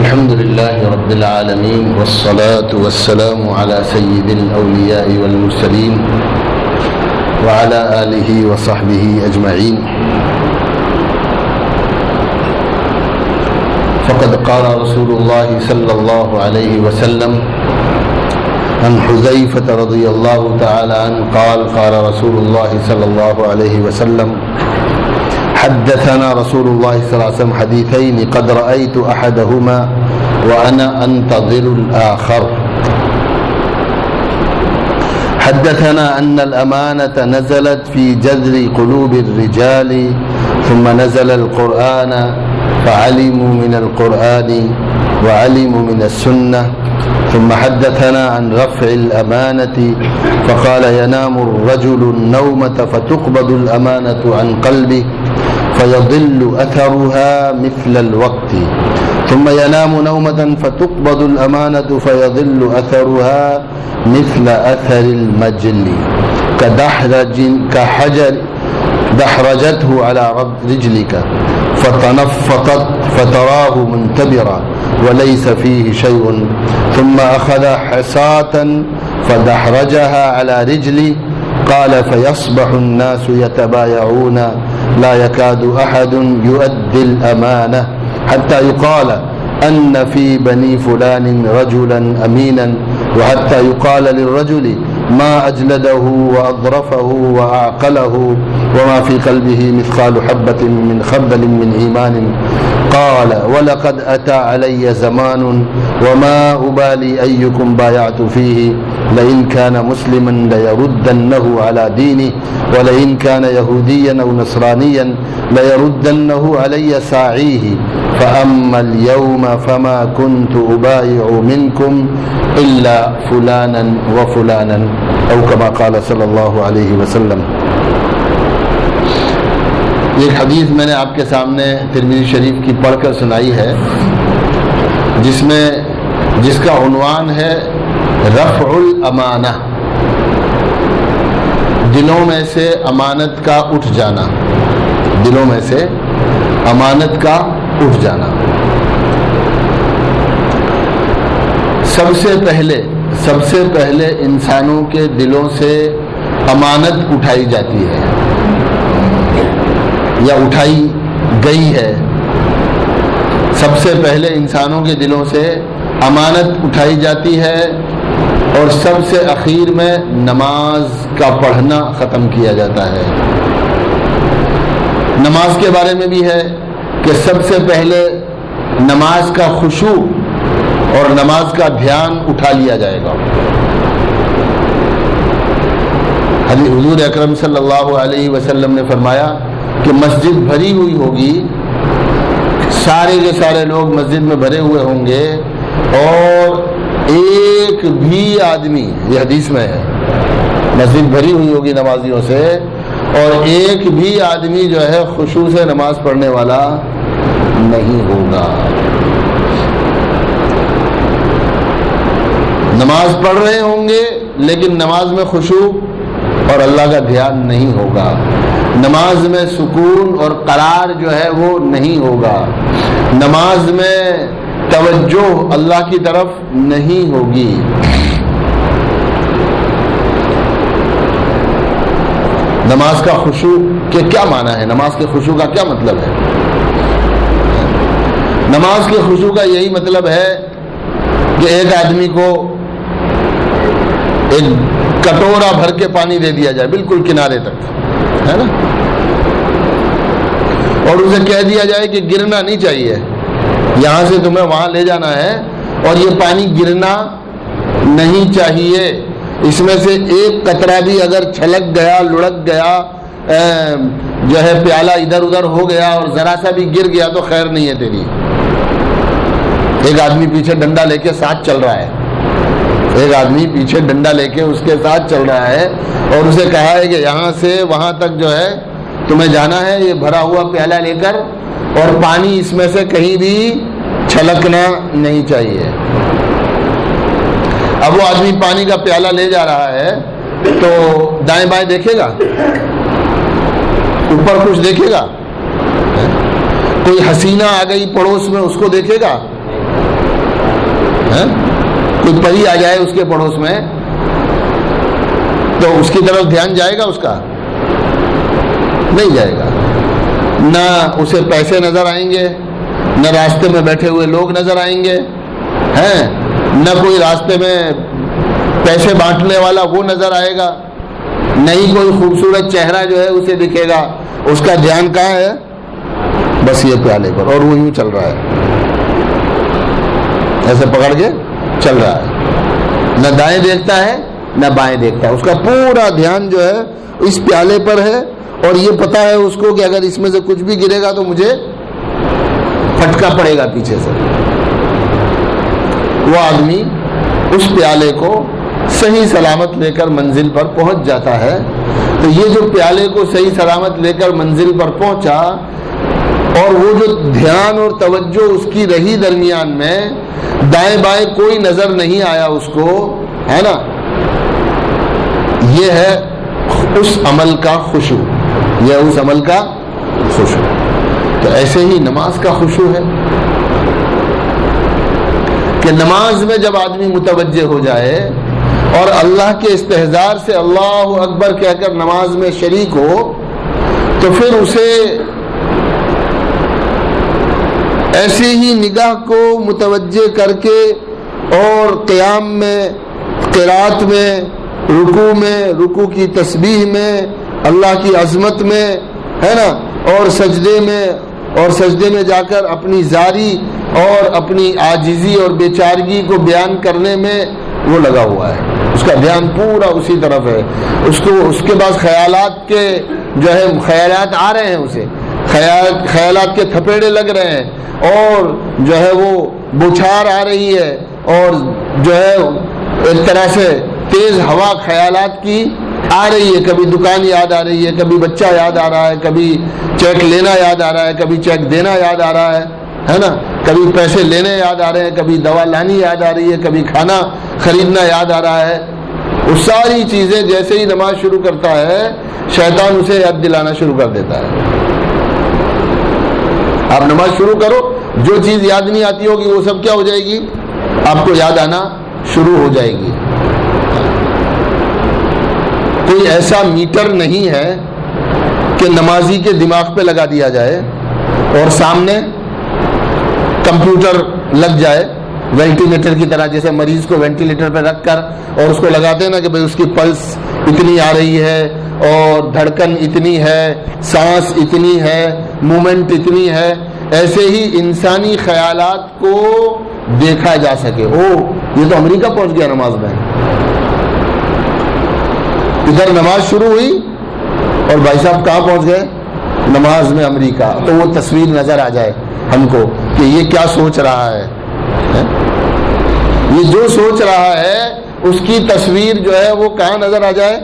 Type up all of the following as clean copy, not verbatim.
الحمد لله رب العالمين والصلاة والسلام على سيد الأولياء والمرسلين وعلى آله وصحبه أجمعين. فقد قال رسول الله صلى الله عليه وسلم عن حذيفة رضي الله تعالى عنه قال قال رسول الله صلى الله عليه وسلم حدثنا رسول الله صلى الله عليه وسلم حديثين قد رأيت أحدهما وأنا أنتظر الآخر. حدثنا أن الأمانة نزلت في جذر قلوب الرجال ثم نزل القرآن فعلموا من القرآن وعلموا من السنة. ثم حدثنا عن رفع الأمانة فقال ينام الرجل النومة فتقبض الأمانة عن قلبه فيضل أثرها مثل الوقت ثم ينام نومة فتقبض الأمانة فيضل أثرها مثل أثر المجل كحجر دحرجته على رجلك فتنفطت فتراه منتبرا وليس فيه شيء ثم أخذ حصاة فدحرجها على رجلي قال فيصبح الناس يتبايعون لا يكاد أحد يؤدي الأمانة حتى يقال أن في بني فلان رجلا أمينا وحتى يقال للرجل ما أجلده وأظرفه وأعقله وما في قلبه مثقال حبة من خردل من إيمان. قال ولقد أتى علي زمان وما أبالي أيكم بايعت فيه لئن كان مسلما ليردنه على دينه ولئن كان يهوديا أو نصرانيا ليردنه علي ساعيه فأما اليوم فما كنت أبايع منكم إلا فلانا وفلانا أو كما قال صلی اللہ علیہ وسلم. یہ حدیث میں نے آپ کے سامنے ترمذی شریف کی پڑھ کر سنائی ہے جس کا عنوان ہے رفع الامانہ، دلوں میں سے امانت کا اٹھ جانا، دلوں میں سے امانت کا اٹھ جانا. سب سے پہلے انسانوں کے دلوں سے امانت اٹھائی جاتی ہے یا اٹھائی گئی ہے. سب سے پہلے انسانوں کے دلوں سے امانت اٹھائی جاتی ہے اور سب سے اخیر میں نماز کا پڑھنا ختم کیا جاتا ہے. نماز کے بارے میں بھی ہے کہ سب سے پہلے نماز کا خشوع اور نماز کا دھیان اٹھا لیا جائے گا. حضور اکرم صلی اللہ علیہ وسلم نے فرمایا کہ مسجد بھری ہوئی ہوگی، سارے کے سارے لوگ مسجد میں بھرے ہوئے ہوں گے اور ایک بھی آدمی، یہ حدیث میں ہے، مسجد بھری ہوئی ہوگی نمازیوں سے اور ایک بھی آدمی جو ہے خشوع سے نماز پڑھنے والا نہیں ہوگا. نماز پڑھ رہے ہوں گے لیکن نماز میں خشوع اور اللہ کا دھیان نہیں ہوگا، نماز میں سکون اور قرار جو ہے وہ نہیں ہوگا، نماز میں توجہ اللہ کی طرف نہیں ہوگی. نماز کا خشوع کے کیا معنی ہے؟ نماز کے خشوع کا کیا مطلب ہے؟ نماز کے خشوع کا یہی مطلب ہے کہ ایک آدمی کو ایک کٹورا بھر کے پانی دے دیا جائے بالکل کنارے تک، ہے نا، اور اسے کہہ دیا جائے کہ گرنا نہیں چاہیے، یہاں سے تمہیں وہاں لے جانا ہے اور یہ پانی گرنا نہیں چاہیے، اس میں سے ایک قطرہ بھی اگر چھلک گیا، لڑک گیا، جو ہے پیالہ ادھر ادھر ہو گیا اور ذرا سا بھی گر گیا تو خیر نہیں ہے تیری. ایک آدمی پیچھے ڈنڈا لے کے ساتھ چل رہا ہے، ایک آدمی پیچھے ڈنڈا لے کے اس کے ساتھ چل رہا ہے اور اسے کہا ہے کہ یہاں سے وہاں تک جو ہے تمہیں جانا ہے یہ بھرا ہوا پیالہ لے کر اور پانی اس میں سے کہیں بھی چھلکنا نہیں چاہیے. اب وہ آدمی پانی کا پیالہ لے جا رہا ہے تو دائیں بائیں دیکھے گا، اوپر کچھ دیکھے گا، کوئی حسینہ آ گئی پڑوس میں اس کو دیکھے گا؟ کوئی پری آ جائے اس کے پڑوس میں تو اس کی طرف دھیان جائے گا اس کا؟ نہیں جائے گا. نہ اسے پیسے نظر آئیں گے، نہ راستے میں بیٹھے ہوئے لوگ نظر آئیں گے، نہ کوئی راستے میں پیسے بانٹنے والا وہ نظر آئے گا، نہیں کوئی خوبصورت چہرہ جو ہے اسے دکھے گا. اس کا دھیان کہاں ہے؟ بس یہ پیالے پر، اور وہ یوں چل رہا ہے، ایسے پکڑ کے چل رہا ہے. نہ دائیں دیکھتا ہے نہ بائیں دیکھتا ہے، اس کا پورا دھیان جو ہے اس پیالے پر ہے. اور یہ پتا ہے اس کو کہ اگر اس میں سے کچھ بھی گرے گا تو مجھے پھٹکا پڑے گا پیچھے سے. وہ آدمی اس پیالے کو صحیح سلامت لے کر منزل پر پہنچ جاتا ہے. تو یہ جو پیالے کو صحیح سلامت لے کر منزل پر پہنچا، اور وہ جو دھیان اور توجہ اس کی رہی درمیان میں، دائیں بائیں کوئی نظر نہیں آیا اس کو، ہے نا، یہ ہے اس عمل کا خشوع، یہ اس عمل کا خشوع. تو ایسے ہی نماز کا خشوع ہے کہ نماز میں جب آدمی متوجہ ہو جائے اور اللہ کے استحضار سے اللہ اکبر کہہ کر نماز میں شریک ہو، تو پھر اسے ایسی ہی نگاہ کو متوجہ کر کے اور قیام میں، قرات میں، رکوع کی تسبیح میں، اللہ کی عظمت میں، ہے نا، اور سجدے میں جا کر اپنی زاری اور اپنی عاجزی اور بیچارگی کو بیان کرنے میں وہ لگا ہوا ہے. اس کا دھیان پورا اسی طرف ہے. اس کے بعد خیالات کے جو ہے خیالات آ رہے ہیں، اسے خیالات کے تھپیڑے لگ رہے ہیں، اور جو ہے وہ بوچھار آ رہی ہے، اور جو ہے ایک طرح سے تیز ہوا خیالات کی آ رہی ہے. کبھی دکان یاد آ رہی ہے، کبھی بچہ یاد آ رہا ہے، کبھی چیک لینا یاد آ رہا ہے، کبھی چیک دینا یاد آ رہا ہے نا، کبھی پیسے لینے یاد آ رہے ہیں، کبھی دوا لانی یاد آ رہی ہے، کبھی کھانا خریدنا یاد آ رہا ہے. وہ ساری چیزیں جیسے ہی نماز شروع کرتا ہے، شیطان اسے یاد دلانا شروع کر دیتا ہے. آپ نماز شروع کرو، جو چیز یاد نہیں آتی ہوگی وہ سب کیا ہو جائے گی؟ آپ کو یاد آنا شروع ہو جائے گی. کوئی ایسا میٹر نہیں ہے کہ نمازی کے دماغ پہ لگا دیا جائے اور سامنے کمپیوٹر لگ جائے وینٹیلیٹر کی طرح، جیسے مریض کو وینٹیلیٹر پہ رکھ کر اور اس کو لگاتے ہیں نا کہ بھئی اس کی پلس اتنی آ رہی ہے اور دھڑکن اتنی ہے، سانس اتنی ہے، مومنٹ اتنی ہے. ایسے ہی انسانی خیالات کو دیکھا جا سکے. یہ تو امریکہ پہنچ گیا نماز میں. ادھر نماز شروع ہوئی اور بھائی صاحب کہاں پہنچ گئے؟ نماز میں امریکہ. تو وہ تصویر نظر آ جائے ہم کو کہ یہ کیا سوچ رہا ہے. یہ جو سوچ رہا ہے اس کی تصویر جو ہے وہ کہاں نظر آ جائے؟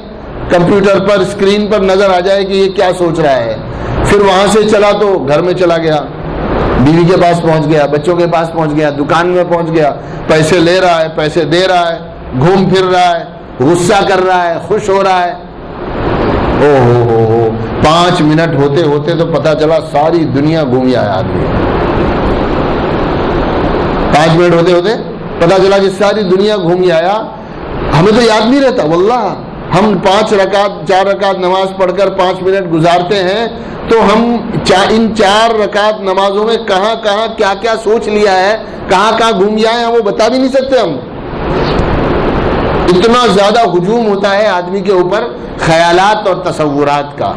کمپیوٹر پر، اسکرین پر نظر آ جائے کہ یہ کیا سوچ رہا ہے. پھر وہاں سے چلا تو گھر میں چلا گیا، بیوی کے پاس پہنچ گیا، بچوں کے پاس پہنچ گیا، دکان میں پہنچ گیا، پیسے لے رہا ہے، پیسے دے رہا ہے، گھوم پھر رہا ہے، غصہ کر رہا ہے، خوش ہو رہا ہے. ہو 5 منٹ ہوتے ہوتے تو پتا چلا ساری دنیا گھومی آیا آدمی. 5 منٹ ہوتے ہوتے پتا چلا کہ ساری دنیا گھومی آیا. ہمیں تو یاد نہیں رہتا واللہ. ہم 5 رکعت 4 رکعت نماز پڑھ کر 5 منٹ گزارتے ہیں تو ہم ان 4 رکعت نمازوں میں کہاں کہاں کیا کیا سوچ لیا ہے، کہاں کہاں گھوم گیا ہے، وہ بتا بھی نہیں سکتے ہم. اتنا زیادہ ہجوم ہوتا ہے آدمی کے اوپر خیالات اور تصورات کا.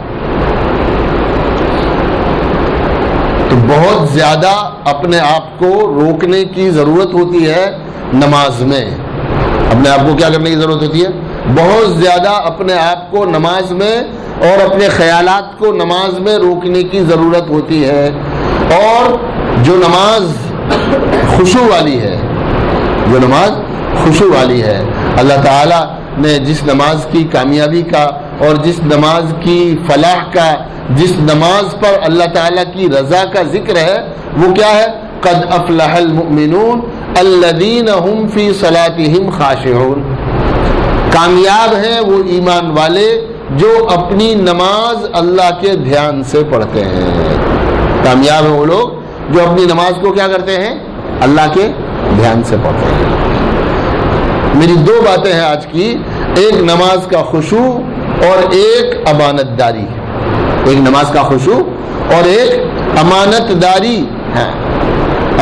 تو بہت زیادہ اپنے آپ کو روکنے کی ضرورت ہوتی ہے نماز میں. اپنے آپ کو کیا کرنے کی ضرورت ہوتی ہے؟ بہت زیادہ اپنے آپ کو نماز میں اور اپنے خیالات کو نماز میں روکنے کی ضرورت ہوتی ہے. اور جو نماز خشوع والی ہے، جو نماز خشوع والی ہے، اللہ تعالیٰ نے جس نماز کی کامیابی کا اور جس نماز کی فلاح کا، جس نماز پر اللہ تعالیٰ کی رضا کا ذکر ہے، وہ کیا ہے؟ قد افلح المؤمنون الذین هم فی صلاتهم خاشعون. کامیاب ہیں وہ ایمان والے جو اپنی نماز اللہ کے دھیان سے پڑھتے ہیں. کامیاب ہیں وہ لوگ جو اپنی نماز کو کیا کرتے ہیں؟ اللہ کے دھیان سے پڑھتے ہیں. میری دو باتیں ہیں آج کی، ایک نماز کا خشوع اور ایک امانت داری. ایک نماز کا خشوع اور ایک امانت داری.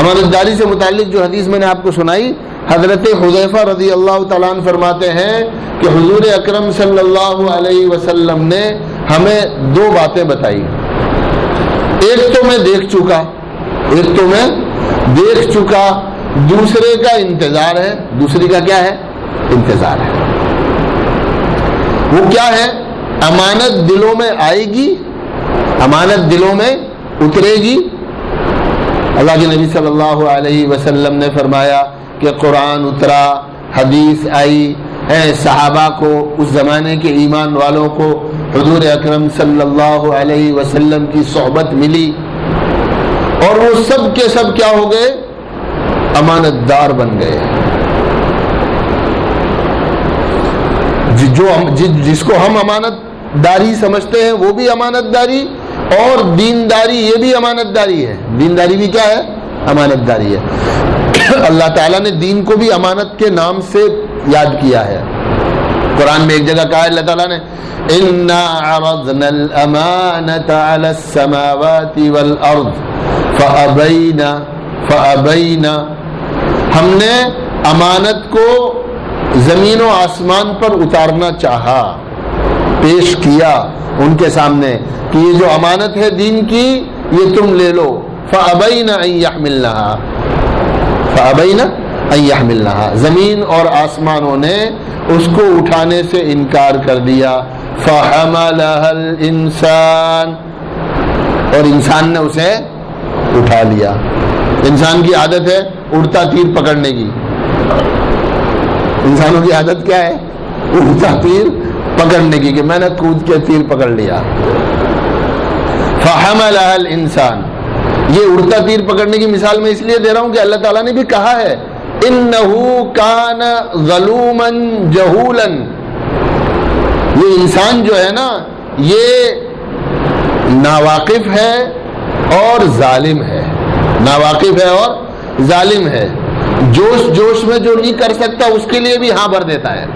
امانت داری سے متعلق جو حدیث میں نے آپ کو سنائی، حضرت حذیفہ رضی اللہ تعالیٰ عنہ فرماتے ہیں کہ حضور اکرم صلی اللہ علیہ وسلم نے ہمیں دو باتیں بتائی. ایک تو میں دیکھ چکا، دوسرے کا انتظار ہے. دوسری کا کیا ہے؟ انتظار ہے. وہ کیا ہے؟ امانت دلوں میں آئے گی، امانت دلوں میں اترے گی. اللہ کے نبی صلی اللہ علیہ وسلم نے فرمایا کہ قرآن اترا، حدیث آئی، صحابہ کو، اس زمانے کے ایمان والوں کو حضور اکرم صلی اللہ علیہ وسلم کی صحبت ملی، اور وہ سب کے سب کیا ہو گئے؟ امانت دار بن گئے. جس کو ہم امانت داری سمجھتے ہیں وہ بھی امانت داری، اور دینداری یہ بھی امانت داری ہے. دینداری بھی کیا ہے؟ امانت داری ہے. اللہ تعالیٰ نے دین کو بھی امانت کے نام سے یاد کیا ہے. قرآن میں ایک جگہ کہا ہے اللہ تعالیٰ نے اِنَّا عَرَضْنَا الْأَمَانَةَ عَلَى السَّمَاوَاتِ وَالْأَرْضِ فَأَبَيْنَا ہم نے امانت کو زمین و آسمان پر اتارنا چاہا، پیش کیا ان کے سامنے کہ یہ جو امانت ہے دین کی یہ تم لے لو. فَأَبَيْنَا أَن يَحْمِلْنَهَا زمین اور آسمانوں نے اس کو اٹھانے سے انکار کر دیا. فَحَمَلَهَا الْإِنسَانُ اور انسان نے اسے اٹھا لیا. انسان کی عادت ہے اڑتا تیر پکڑنے کی. انسانوں کی عادت کیا ہے؟ اڑتا تیر پکڑنے کی، کہ میں نے کود کے تیر پکڑ لیا. فَحَمَلَهَا الْإِنسَانُ یہ اڑتا تیر پکڑنے کی مثال میں اس لیے دے رہا ہوں کہ اللہ تعالیٰ نے بھی کہا ہے اِنَّهُ كَانَ ظَلُومًا جَهُولًا. یہ انسان جو ہے نا یہ ناواقف ہے اور ظالم ہے. ناواقف ہے اور ظالم ہے. جوش میں جو نہیں کر سکتا اس کے لیے بھی ہاں بھر دیتا ہے.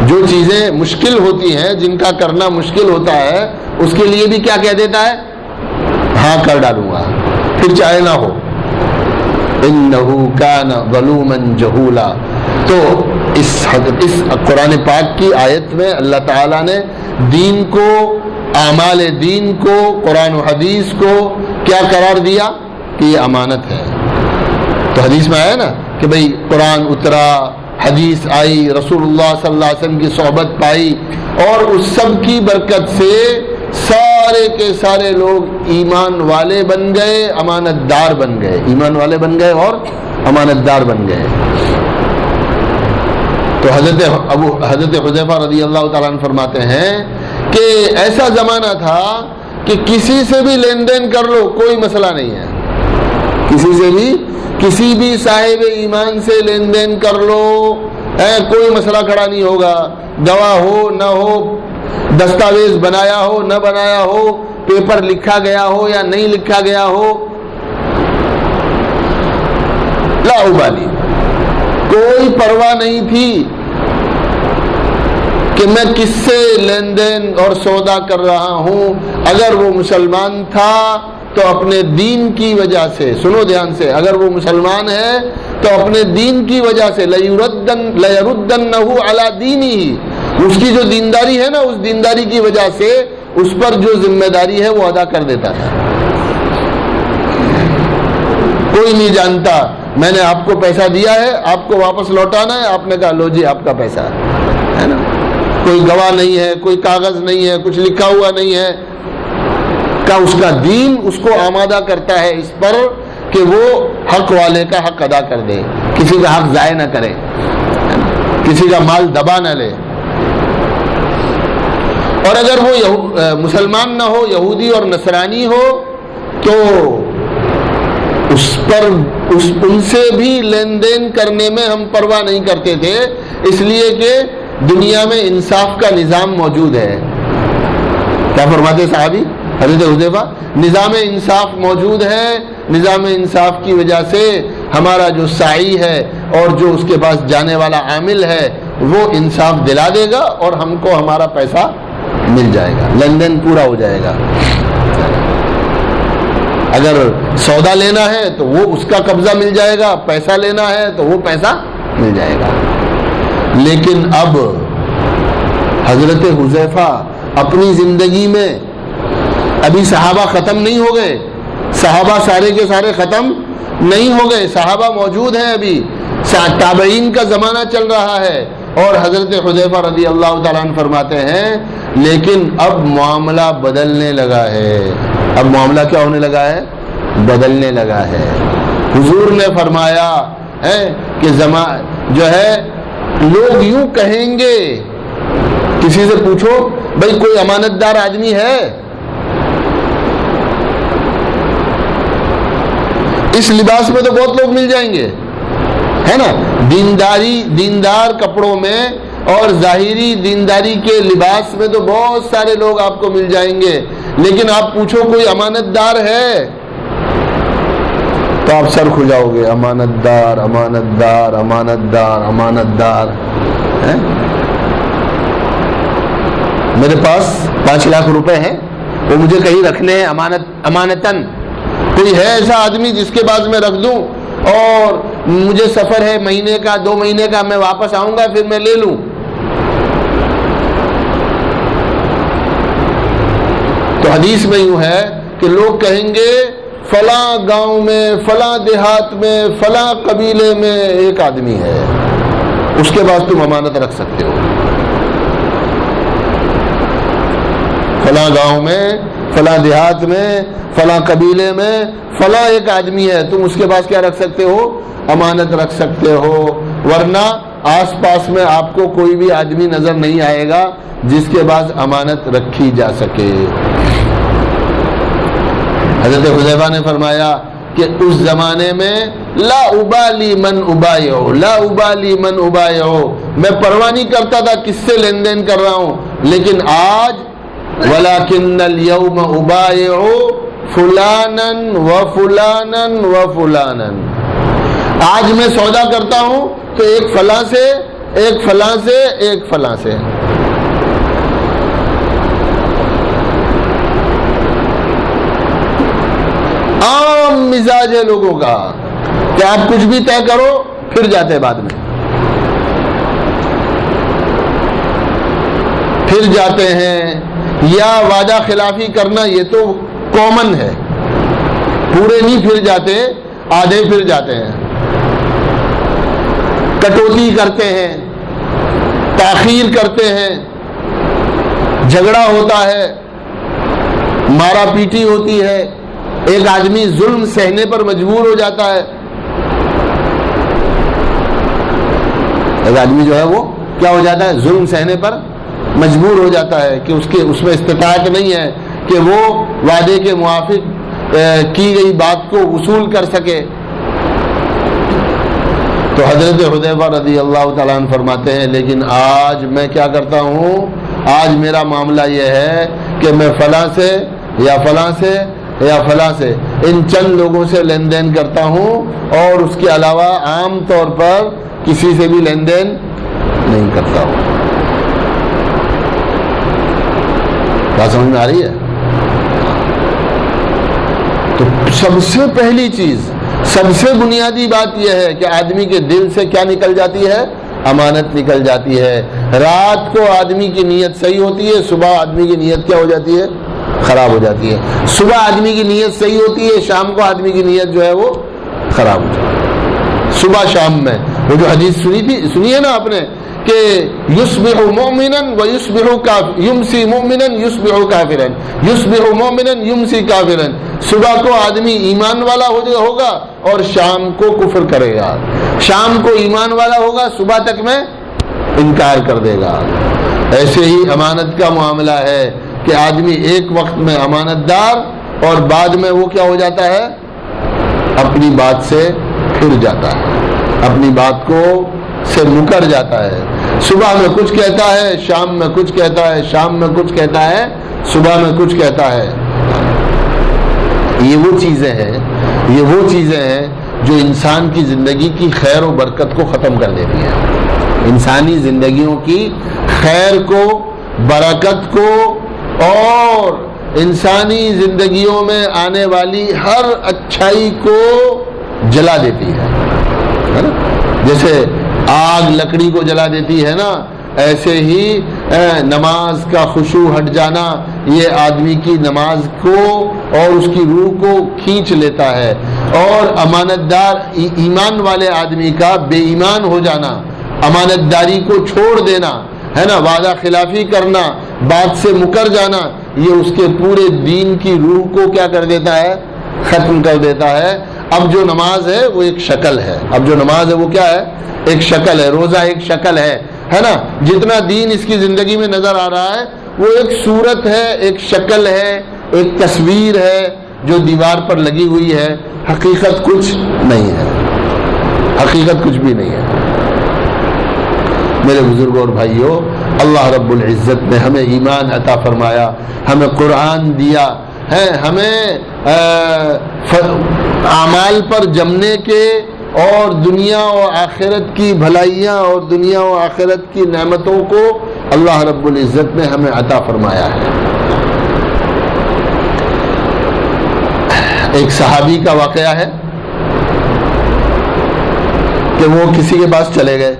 جو چیزیں مشکل ہوتی ہیں، جن کا کرنا مشکل ہوتا ہے، اس کے لیے بھی کیا کہہ دیتا ہے؟ ہاں کر ڈالوں گا، پھر چاہے نہ ہو. انہو کان ظلوما جہولا. تو اس قرآن پاک کی آیت میں اللہ تعالیٰ نے دین کو، اعمال دین کو، قرآن و حدیث کو کیا قرار دیا؟ کہ یہ امانت ہے. تو حدیث میں آیا نا کہ بھئی قرآن اترا، حدیث آئی، رسول اللہ صلی اللہ علیہ وسلم کی صحبت پائی، اور اس سب کی برکت سے سارے کے سارے لوگ ایمان والے بن گئے، امانت دار بن گئے. ایمان والے بن گئے اور امانت دار بن گئے. تو حضرت حذیفہ رضی اللہ تعالیٰ عنہ فرماتے ہیں کہ ایسا زمانہ تھا کہ کسی سے بھی لین دین کر لو کوئی مسئلہ نہیں ہے. کسی سے بھی، کسی بھی صاحب ایمان سے لین دین کر لو، کوئی مسئلہ کھڑا نہیں ہوگا. گواہ ہو نہ ہو، دستاویز بنایا ہو نہ بنایا ہو، پیپر لکھا گیا ہو یا نہیں لکھا گیا ہو، لا ابالی، کوئی پرواہ نہیں تھی کہ میں کس سے لین دین اور سودا کر رہا ہوں. اگر وہ مسلمان تھا تو اپنے دین کی وجہ سے، سنو دھیان سے، اگر وہ مسلمان ہے تو اپنے دین کی وجہ سے لَيَرُدَّنَّهُ عَلَى دِينِهِ، اس کی جو دینداری ہے نا، اس دینداری کی وجہ سے اس پر جو ذمہ داری ہے وہ ادا کر دیتا تھا. کوئی نہیں جانتا، میں نے آپ کو پیسہ دیا ہے، آپ کو واپس لوٹانا ہے، آپ نے کہا لو جی آپ کا پیسہ ہے نا. کوئی گواہ نہیں ہے، کوئی کاغذ نہیں ہے، کچھ لکھا ہوا نہیں ہے. اس کا دین اس کو آمادہ کرتا ہے اس پر کہ وہ حق والے کا حق ادا کر دے، کسی کا حق ضائع نہ کرے، کسی کا مال دبا نہ لے. اور اگر وہ مسلمان نہ ہو، یہودی اور نصرانی ہو، تو ان سے بھی لین دین کرنے میں ہم پرواہ نہیں کرتے تھے، اس لیے کہ دنیا میں انصاف کا نظام موجود ہے. کیا فرماتے صحابی حضرت حذیفہ؟ نظام انصاف موجود ہے. نظام انصاف کی وجہ سے ہمارا جو سائی ہے اور جو اس کے پاس جانے والا عامل ہے وہ انصاف دلا دے گا اور ہم کو ہمارا پیسہ مل جائے گا، لین دین پورا ہو جائے گا۔ اگر سودا لینا ہے تو وہ اس کا قبضہ مل جائے گا، پیسہ لینا ہے تو وہ پیسہ مل جائے گا۔ لیکن اب حضرت حذیفہ اپنی زندگی میں، ابھی صحابہ ختم نہیں ہو گئے، صحابہ سارے کے سارے ختم نہیں ہو گئے، صحابہ موجود ہیں، ابھی تابعین کا زمانہ چل رہا ہے، اور حضرت حذیفہ رضی اللہ تعالیٰ عنہ فرماتے ہیں لیکن اب معاملہ بدلنے لگا ہے۔ اب معاملہ کیا ہونے لگا ہے؟ بدلنے لگا ہے۔ حضور نے فرمایا ہے کہ جو ہے لوگ یوں کہیں گے، کسی سے پوچھو بھائی کوئی امانت دار آدمی ہے؟ اس لباس میں تو بہت لوگ مل جائیں گے، ہے نا، دیندار کپڑوں میں اور ظاہری دینداری کے لباس میں تو بہت سارے لوگ آپ کو مل جائیں گے، لیکن آپ پوچھو کوئی امانت دار ہے تو آپ سر کھجاؤ گے، امانت دار امانت دار امانت دار امانت دار۔ میرے پاس 5 لاکھ روپے ہیں، وہ مجھے کہیں رکھنے ہیں امانتاً، کوئی ہے ایسا آدمی جس کے پاس میں رکھ دوں اور مجھے سفر ہے مہینے کا 2 مہینے کا، میں واپس آؤں گا پھر میں لے لوں؟ تو حدیث میں یوں ہے کہ لوگ کہیں گے فلاں گاؤں میں، فلاں دیہات میں، فلاں قبیلے میں ایک آدمی ہے، اس کے پاس تم امانت رکھ سکتے ہو۔ فلاں گاؤں میں، فلاں دیہات میں، فلاں قبیلے میں فلاں ایک آدمی ہے، تم اس کے پاس کیا رکھ سکتے ہو؟ امانت رکھ سکتے ہو، ورنہ آس پاس میں آپ کو کوئی بھی آدمی نظر نہیں آئے گا جس کے پاس امانت رکھی جا سکے۔ حضرت حذیفہ نے فرمایا کہ اس زمانے میں لا ابالی من ابایع، لا ابالی من ابایع، میں پرواہ نہیں کرتا تھا کس سے لین دین کر رہا ہوں، لیکن آج وَلَكِنَّ الْيَوْمَ أُبَايِعُ فُلَانًا وَفُلَانًا وَفُلَانًا، آج میں سودا کرتا ہوں تو ایک فلاں سے، ایک فلاں سے، ایک فلاں سے۔ عام مزاج ہے لوگوں کا کہ آپ کچھ بھی طے کرو پھر جاتے بعد میں، پھر جاتے ہیں، یا وعدہ خلافی کرنا یہ تو کامن ہے، پورے نہیں پھر جاتے، آدھے پھر جاتے ہیں، کٹوتی کرتے ہیں، تاخیر کرتے ہیں، جھگڑا ہوتا ہے، مارا پیٹی ہوتی ہے، ایک آدمی ظلم سہنے پر مجبور ہو جاتا ہے، ایک آدمی جو ہے وہ کیا ہو جاتا ہے؟ ظلم سہنے پر مجبور ہو جاتا ہے کہ اس میں استطاعت نہیں ہے کہ وہ وعدے کے موافق کی گئی بات کو وصول کر سکے۔ تو حضرت حذیفہ رضی اللہ تعالیٰ عنہ فرماتے ہیں لیکن آج میں کیا کرتا ہوں، آج میرا معاملہ یہ ہے کہ میں فلاں سے یا فلاں سے یا فلاں سے ان چند لوگوں سے لین دین کرتا ہوں، اور اس کے علاوہ عام طور پر کسی سے بھی لین دین نہیں کرتا ہوں۔ بات سمجھ میں آ رہی ہے؟ تو سب سے پہلی چیز، سب سے بنیادی بات یہ ہے کہ آدمی کے دل سے کیا نکل جاتی ہے؟ امانت نکل جاتی ہے۔ رات کو آدمی کی نیت صحیح ہوتی ہے، صبح آدمی کی نیت کیا ہو جاتی ہے؟ خراب ہو جاتی ہے۔ صبح آدمی کی نیت صحیح ہوتی ہے، شام کو آدمی کی نیت جو ہے وہ خراب ہو جاتی ہے۔ صبح شام میں وہ جو حدیث سنی ہے نا آپ نے کہ یصبح مومنا یمسی مومنا یصبح کافرا، یصبح مومنا یمسی کافرا، صبح کو آدمی ایمان والا ہوگا اور شام کو کفر کرے گا، شام کو ایمان والا ہوگا، صبح تک میں انکار کر دے گا۔ ایسے ہی امانت کا معاملہ ہے کہ آدمی ایک وقت میں امانت دار اور بعد میں وہ کیا ہو جاتا ہے؟ اپنی بات سے پھر جاتا ہے، اپنی بات کو سے مکر جاتا ہے، صبح میں کچھ کہتا ہے، شام میں کچھ کہتا ہے، شام میں کچھ کہتا ہے، صبح میں کچھ کہتا ہے۔ یہ وہ چیزیں ہیں جو انسان کی زندگی کی خیر و برکت کو ختم کر دیتی ہے، انسانی زندگیوں کی خیر کو، برکت کو، اور انسانی زندگیوں میں آنے والی ہر اچھائی کو جلا دیتی ہے نا؟ جیسے آگ لکڑی کو جلا دیتی ہے نا، ایسے ہی نماز کا خشوع ہٹ جانا یہ آدمی کی نماز کو اور اس کی روح کو کھینچ لیتا ہے، اور امانت دار ایمان والے آدمی کا بے ایمان ہو جانا، امانت داری کو چھوڑ دینا ہے نا، وعدہ خلافی کرنا، بات سے مکر جانا، یہ اس کے پورے دین کی روح کو کیا کر دیتا ہے؟ ختم کر دیتا ہے۔ اب جو نماز ہے وہ ایک شکل ہے، اب جو نماز ہے وہ کیا ہے؟ ایک شکل ہے، روزہ ایک شکل ہے نا؟ جتنا دین اس کی زندگی میں نظر آ رہا ہے وہ ایک صورت ہے، ایک شکل ہے، ایک تصویر ہے جو دیوار پر لگی ہوئی ہے، حقیقت کچھ نہیں ہے، حقیقت کچھ بھی نہیں ہے۔ میرے بزرگوں اور بھائیوں، اللہ رب العزت نے ہمیں ایمان عطا فرمایا، ہمیں قرآن دیا ہے، ہمیں اعمال پر جمنے کے اور دنیا و آخرت کی بھلائیاں اور دنیا و آخرت کی نعمتوں کو اللہ رب العزت نے ہمیں عطا فرمایا ہے۔ ایک صحابی کا واقعہ ہے کہ وہ کسی کے پاس چلے گئے،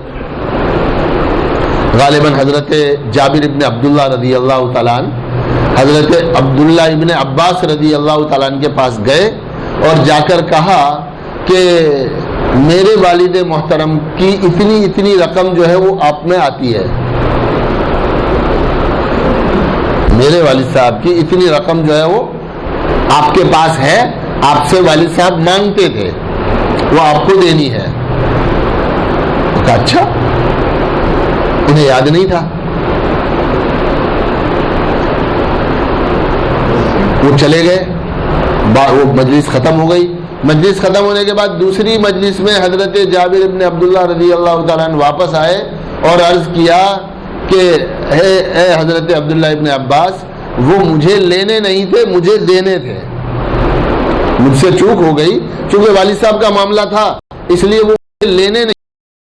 غالباً حضرت جابر ابن عبداللہ رضی اللہ تعالیٰ عنہ حضرت عبداللہ ابن عباس رضی اللہ تعالیٰ عنہ کے پاس گئے اور جا کر کہا کہ میرے والد محترم کی اتنی رقم جو ہے وہ آپ میں آتی ہے، میرے والد صاحب کی اتنی رقم جو ہے وہ آپ کے پاس ہے، آپ سے والد صاحب مانگتے تھے، وہ آپ کو دینی ہے۔ کہا اچھا، انہیں یاد نہیں تھا۔ وہ چلے گئے، وہ مجلس ختم ہو گئی، مجلس ختم ہونے کے بعد دوسری مجلس میں حضرت جابر ابن عبداللہ رضی اللہ تعالیٰ عنہ واپس آئے اور عرض کیا کہ اے حضرت عبداللہ ابن عباس، وہ مجھے لینے نہیں تھے، مجھے دینے تھے، مجھ سے چوک ہو گئی، چونکہ والد صاحب کا معاملہ تھا اس لیے وہ لینے نہیں